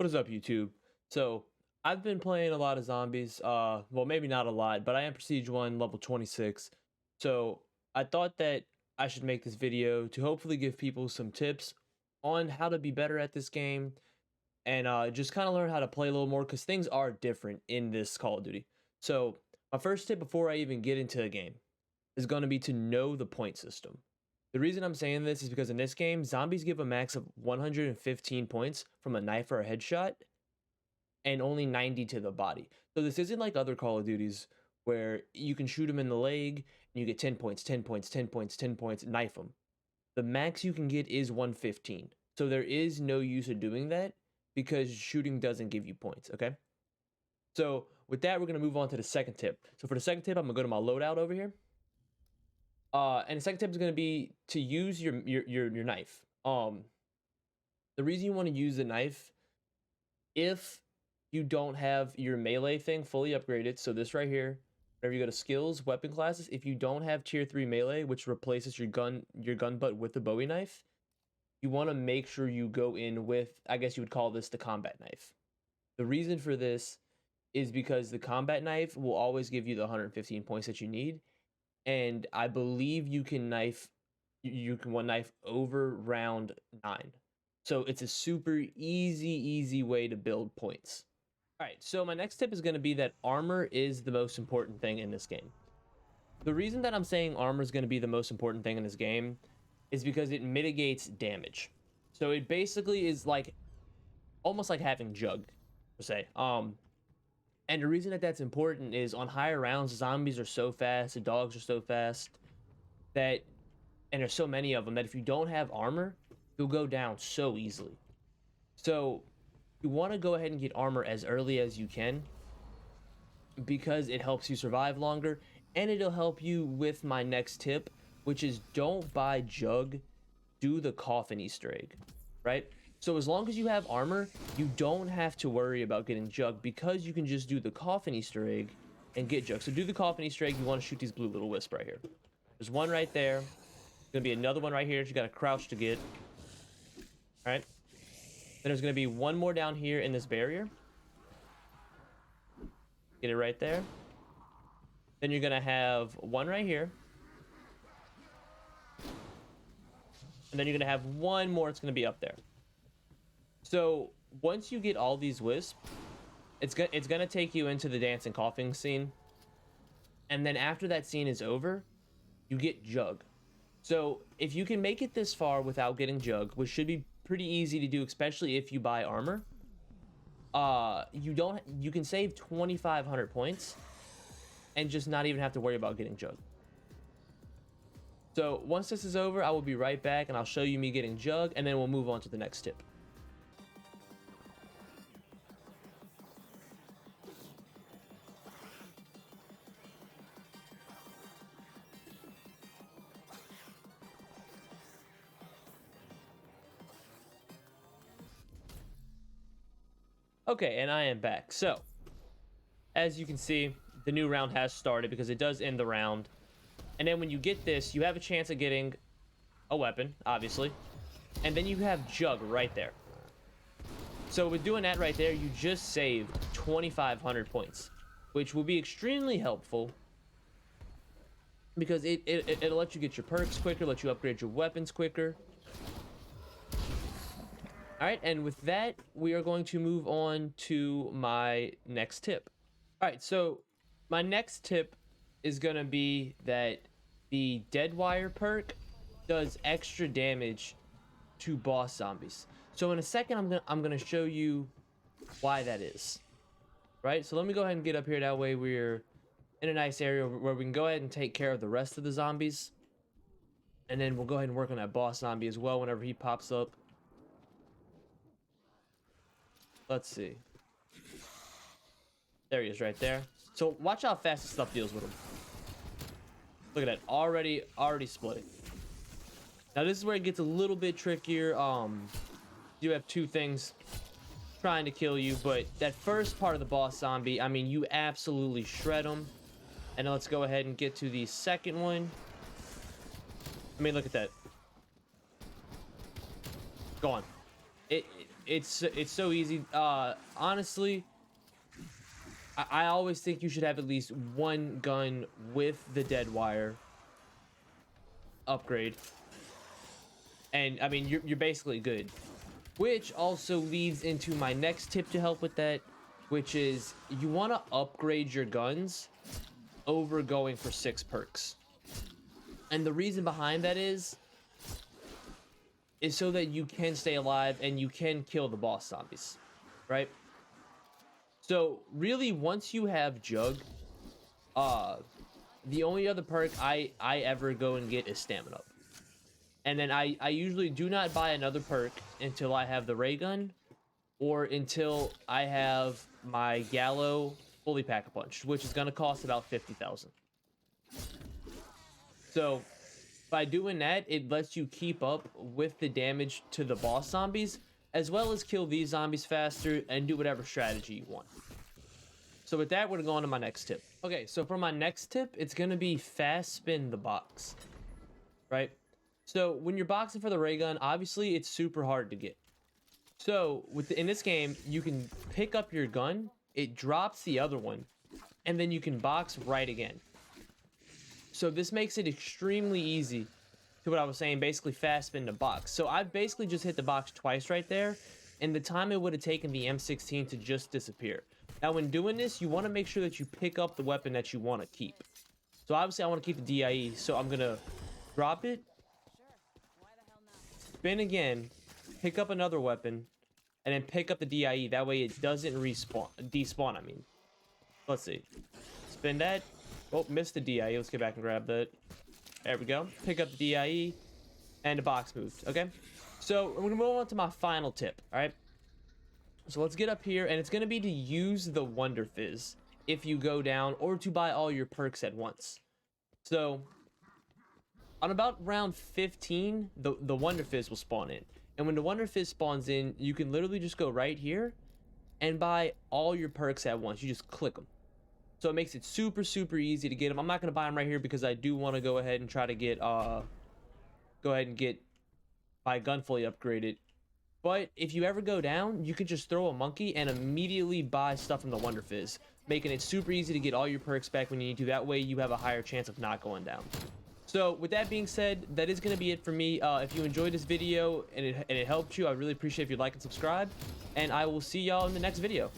What is up, YouTube? So, I've been playing a lot of zombies. Well, maybe not a lot, but I am Prestige 1, level 26. So, I thought that I should make this video to hopefully give people some tips on how to be better at this game and just kind of learn how to play a little more because things are different in this Call of Duty. So, my first tip before I even get into a game is going to be to know the point system. The reason I'm saying this is because in this game, zombies give a max of 115 points from a knife or a headshot, and only 90 to the body. So this isn't like other Call of Duties where you can shoot them in the leg and you get 10 points, 10 points, 10 points, 10 points, knife them. The max you can get is 115. So there is no use of doing that because shooting doesn't give you points, okay? So with that, we're going to move on to the second tip. So for the second tip, I'm going to go to my loadout over here. And the second tip is going to be to use your knife. The reason you want to use the knife, if you don't have your melee thing fully upgraded, so this right here, whenever you go to skills, weapon classes, if you don't have tier 3 melee, which replaces your gun butt with the Bowie knife, you want to make sure you go in with, I guess you would call this the combat knife. The reason for this is because the combat knife will always give you the 115 points that you need. And I believe you can one knife over round 9. So it's a super easy way to build points. All right, so my next tip is going to be that armor is the most important thing in this game. The reason that I'm saying armor is going to be the most important thing in this game is because it mitigates damage. So it basically is like almost like having jug, per se. And the reason that that's important is on higher rounds, zombies are so fast, the dogs are so fast that, and there's so many of them that if you don't have armor, you'll go down so easily. So you want to go ahead and get armor as early as you can because it helps you survive longer, and it'll help you with my next tip, which is don't buy jug, do the Coffin Easter Egg, right? So as long as you have armor, you don't have to worry about getting jug because you can just do the Coffin Easter Egg and get jug. So do the Coffin Easter Egg, you want to shoot these blue little wisps right here. There's one right there. There's going to be another one right here that you got to crouch to get. All right. Then there's going to be one more down here in this barrier. Get it right there. Then you're going to have one right here. And then you're going to have one more. It's going to be up there. So once you get all these wisps, it's gonna take you into the dancing coughing scene, and then after that scene is over, you get jug. So if you can make it this far without getting jug, which should be pretty easy to do, especially if you buy armor, you can save 2,500 points and just not even have to worry about getting jug. So once this is over, I will be right back and I'll show you me getting jug, and then we'll move on to the next tip. Okay, and I am back. So, as you can see, the new round has started because it does end the round. And then when you get this, you have a chance of getting a weapon, obviously. And then you have jug right there. So with doing that right there, you just saved 2,500 points, which will be extremely helpful because it'll let you get your perks quicker, let you upgrade your weapons quicker. All right, and with that, we are going to move on to my next tip. All right, so my next tip is going to be that the Dead Wire perk does extra damage to boss zombies. So in a second, I'm gonna show you why that is. Right, so let me go ahead and get up here. That way we're in a nice area where we can go ahead and take care of the rest of the zombies. And then we'll go ahead and work on that boss zombie as well whenever he pops up. Let's see. There he is right there. So watch how fast this stuff deals with him. Look at that. Already splitting. Now this is where it gets a little bit trickier. You have two things trying to kill you, but that first part of the boss zombie, I mean, you absolutely shred them. And let's go ahead and get to the second one. I mean, look at that. Go on. it's so easy. Honestly, I always think you should have at least one gun with the dead wire upgrade, and I mean you're basically good. Which also leads into my next tip to help with that, which is you want to upgrade your guns over going for 6 perks. And the reason behind that is so that you can stay alive and you can kill the boss zombies, right? So really, once you have Jug, the only other perk I ever go and get is Stamina Up. And then I usually do not buy another perk until I have the ray gun, or until I have my Gallo fully pack-a-punched, which is going to cost about 50,000. So by doing that, it lets you keep up with the damage to the boss zombies, as well as kill these zombies faster and do whatever strategy you want. So with that, we're going to go on to my next tip. Okay, so for my next tip, it's going to be fast spin the box, right? So when you're boxing for the ray gun, obviously it's super hard to get. So in this game, you can pick up your gun, it drops the other one, and then you can box right again. So this makes it extremely easy to what I was saying, basically fast spin the box. So I've basically just hit the box twice right there, and the time it would have taken the M16 to just disappear. Now when doing this, you want to make sure that you pick up the weapon that you want to keep. So obviously I want to keep the DIE, so I'm going to drop it, spin again, pick up another weapon, and then pick up the DIE. That way it doesn't despawn, I mean. Let's see. Spin that. Oh, missed the DIE. Let's get back and grab that. There we go. Pick up the DIE, and the box moved. Okay? So, we're going to move on to my final tip, alright? So, let's get up here, and it's going to be to use the Wonder Fizz if you go down, or to buy all your perks at once. So, on about round 15, the Wonder Fizz will spawn in. And when the Wonder Fizz spawns in, you can literally just go right here and buy all your perks at once. You just click them. So it makes it super, super easy to get them. I'm not going to buy them right here because I do want to go ahead and try to get, my gun fully upgraded. But if you ever go down, you can just throw a monkey and immediately buy stuff from the Wonder Fizz, making it super easy to get all your perks back when you need to. That way you have a higher chance of not going down. So with that being said, that is going to be it for me. If you enjoyed this video and it helped you, I really appreciate if you like and subscribe. And I will see y'all in the next video.